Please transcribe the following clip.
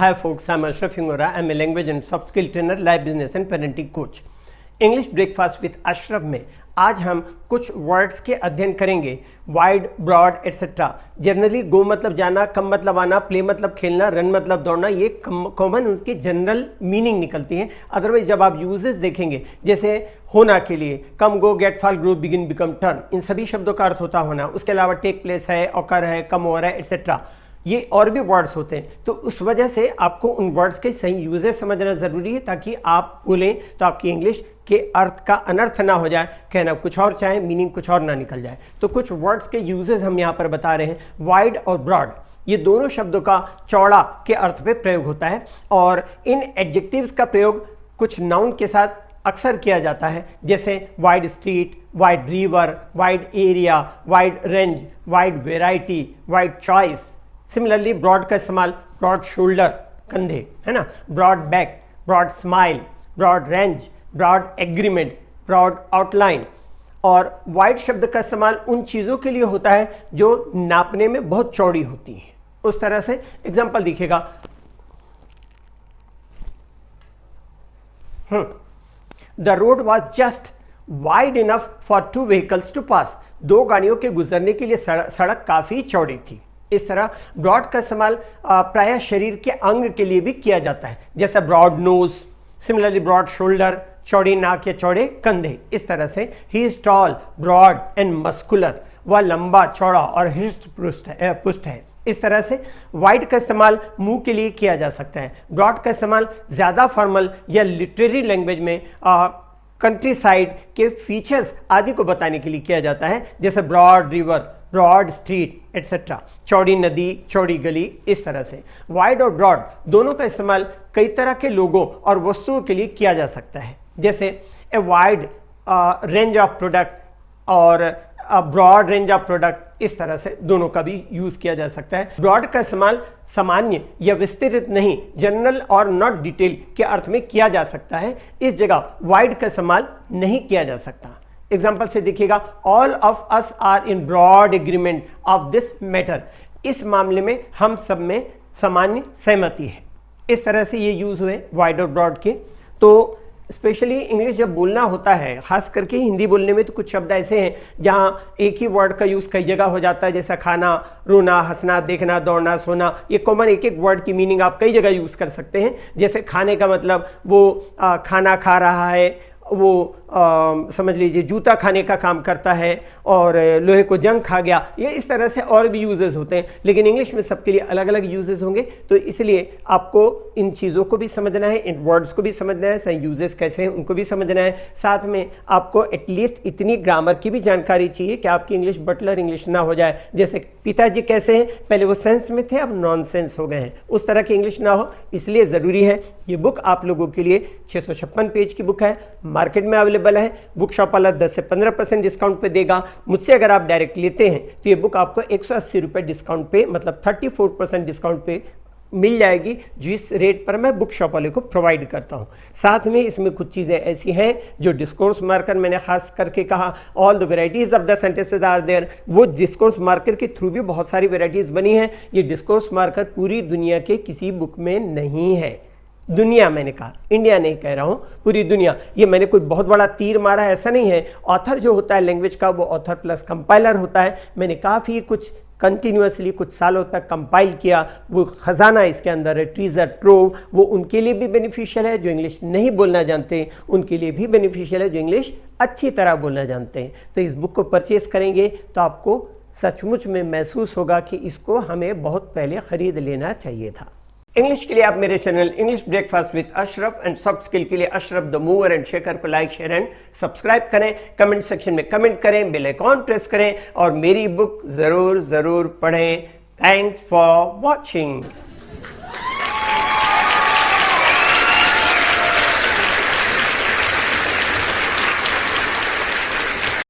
Hi folks, I'm Ashraf Hingora. I'm a language and soft skill trainer, life business and parenting coach. English breakfast with Ashraf में आज हम कुछ words के अध्ययन करेंगे. Wide, broad etcetera. Generally go मतलब जाना, कम मतलब आना, प्ले मतलब खेलना, रन मतलब दौड़ना, ये कॉमन उनकी जनरल मीनिंग निकलती हैं. अदरवाइज जब आप यूजेस देखेंगे, जैसे होना के लिए come, go, get, fall, grow, begin, become, turn, इन सभी शब्दों का अर्थ होता होना. उसके अलावा टेक प्लेस है, ऑकर है, कम हो रहा है, एटसेट्रा. ये और भी वर्ड्स होते हैं. तो उस वजह से आपको उन वर्ड्स के सही यूजेस समझना ज़रूरी है, ताकि आप बोलें तो आपकी इंग्लिश के अर्थ का अनर्थ ना हो जाए, कहना कुछ और चाहे, मीनिंग कुछ और ना निकल जाए. तो कुछ वर्ड्स के यूजेस हम यहाँ पर बता रहे हैं. वाइड और ब्रॉड, ये दोनों शब्दों का चौड़ा के अर्थ पे प्रयोग होता है. और इन एडजेक्टिव्स का प्रयोग कुछ नाउन के साथ अक्सर किया जाता है, जैसे wide street, wide river, wide area, wide range, wide variety, wide choice. Similarly broad का इस्तेमाल ब्रॉड शोल्डर, कंधे, है ना, broad back, broad smile, broad range, broad agreement, broad outline. और वाइड शब्द का इस्तेमाल उन चीज़ों के लिए होता है जो नापने में बहुत चौड़ी होती हैं. उस तरह से एग्जाम्पल दिखेगा. The road was just wide enough for 2 vehicles to pass. 2 गाड़ियों के गुजरने के लिए सड़क काफ़ी चौड़ी थी. इस तरह ब्रॉड का इस्तेमाल प्रायः शरीर के अंग के लिए भी किया जाता है, जैसे broad nose, similarly broad shoulder, चौड़ी नाक या चौड़े कंधे. इस तरह से ही is tall, broad and muscular, वह लंबा, चौड़ा और हृष्ट पुष्ट है. इस तरह से वाइड का इस्तेमाल मुंह के लिए किया जा सकता है. ब्रॉड का इस्तेमाल ज़्यादा फॉर्मल या लिटरेरी लैंग्वेज में कंट्री साइड के फीचर्स आदि को बताने के लिए किया जाता है, जैसे broad river, broad street etcetera, चौड़ी नदी, चौड़ी गली. इस तरह से वाइड और ब्रॉड दोनों का इस्तेमाल कई तरह के लोगों और वस्तुओं के लिए किया जा सकता है, जैसे a wide range of product और ब्रॉड रेंज ऑफ प्रोडक्ट. इस तरह से दोनों का भी यूज किया जा सकता है. ब्रॉड का इस्तेमाल सामान्य या विस्तृत नहीं, जनरल और नॉट डिटेल के अर्थ में किया जा सकता है. इस जगह वाइड का इस्तेमाल नहीं किया जा सकता. एग्जाम्पल से देखिएगा, all of us are in broad agreement of this matter. इस मामले में हम सब में सामान्य सहमति है. इस तरह से ये यूज हुए वाइड और ब्रॉड के. तो स्पेशली इंग्लिश जब बोलना होता है, खास करके हिंदी बोलने में, तो कुछ शब्द ऐसे हैं जहाँ एक ही वर्ड का यूज़ कई जगह हो जाता है, जैसा खाना, रोना, हंसना, देखना, दौड़ना, सोना. ये कॉमन एक एक वर्ड की मीनिंग आप कई जगह यूज़ कर सकते हैं. जैसे खाने का मतलब वो खाना खा रहा है, वो समझ लीजिए जूता खाने का काम करता है, और लोहे को जंग खा गया. ये इस तरह से और भी यूजेस होते हैं, लेकिन इंग्लिश में सबके लिए अलग अलग यूजेस होंगे. तो इसलिए आपको इन चीज़ों को भी समझना है, इन वर्ड्स को भी समझना है, सही यूजेस कैसे हैं उनको भी समझना है. साथ में आपको एटलीस्ट इतनी ग्रामर की भी जानकारी चाहिए कि आपकी इंग्लिश बटलर इंग्लिश ना हो जाए. जैसे पिताजी कैसे हैं, पहले वो सेंस में थे, अब नॉन सेंस हो गए हैं, उस तरह की इंग्लिश ना हो. इसलिए ज़रूरी है ये बुक आप लोगों के लिए 656 पेज की बुक है, मार्केट में अवेलेबल है. बुक शॉप वाला 10 से 15% डिस्काउंट पे देगा. मुझसे अगर आप डायरेक्ट लेते हैं तो ये बुक आपको 180 रुपये डिस्काउंट पे, मतलब 34% डिस्काउंट पे मिल जाएगी, जिस रेट पर मैं बुक शॉप वाले को प्रोवाइड करता हूँ. साथ में इसमें कुछ चीज़ें ऐसी हैं जो डिस्कोर्स मार्कर, मैंने खास करके कहा, all the varieties of the sentences are there. वो डिस्कोर्स मार्कर के थ्रू भी बहुत सारी वेराइटीज़ बनी हैं. ये डिस्कोर्स मार्कर पूरी दुनिया के किसी बुक में नहीं है. दुनिया, मैंने कहा, इंडिया नहीं कह रहा हूँ, पूरी दुनिया. ये मैंने कोई बहुत बड़ा तीर मारा ऐसा नहीं है. ऑथर जो होता है लैंग्वेज का, वो ऑथर प्लस कंपाइलर होता है. मैंने काफ़ी कुछ कंटिन्यूसली कुछ सालों तक कंपाइल किया. वो खजाना इसके अंदर है, ट्रीजर ट्रोव. वो उनके लिए भी बेनिफिशियल है जो इंग्लिश नहीं बोलना जानते, उनके लिए भी बेनिफिशियल है जो इंग्लिश अच्छी तरह बोलना जानते हैं. तो इस बुक को परचेज करेंगे तो आपको सचमुच में महसूस होगा कि इसको हमें बहुत पहले ख़रीद लेना चाहिए था. इंग्लिश के लिए आप मेरे channel English breakfast with Ashraf and soft skill के लिए Ashraf the mover and shaker को लाइक, शेयर एंड सब्सक्राइब करें. कमेंट सेक्शन में कमेंट करें, बेल आइकॉन प्रेस करें और मेरी बुक ज़रूर पढ़ें. Thanks for watching.